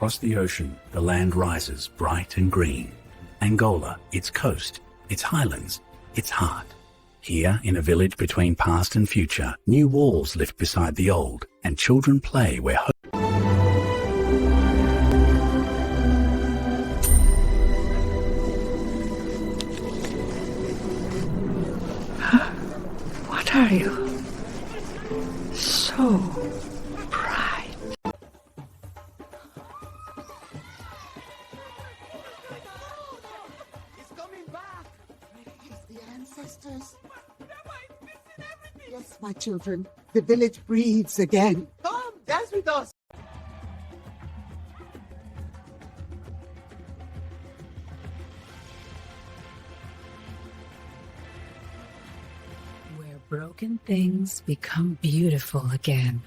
across the ocean, the land rises bright and green. Angola, its coast, its highlands, its heart. Here, in a village between past and future, new walls lift beside the old, and children play where hope. What are you? So bright. It's coming back. It's the ancestors. Yes, my children. The village breathes again. Come, dance with us. Where broken things become beautiful again.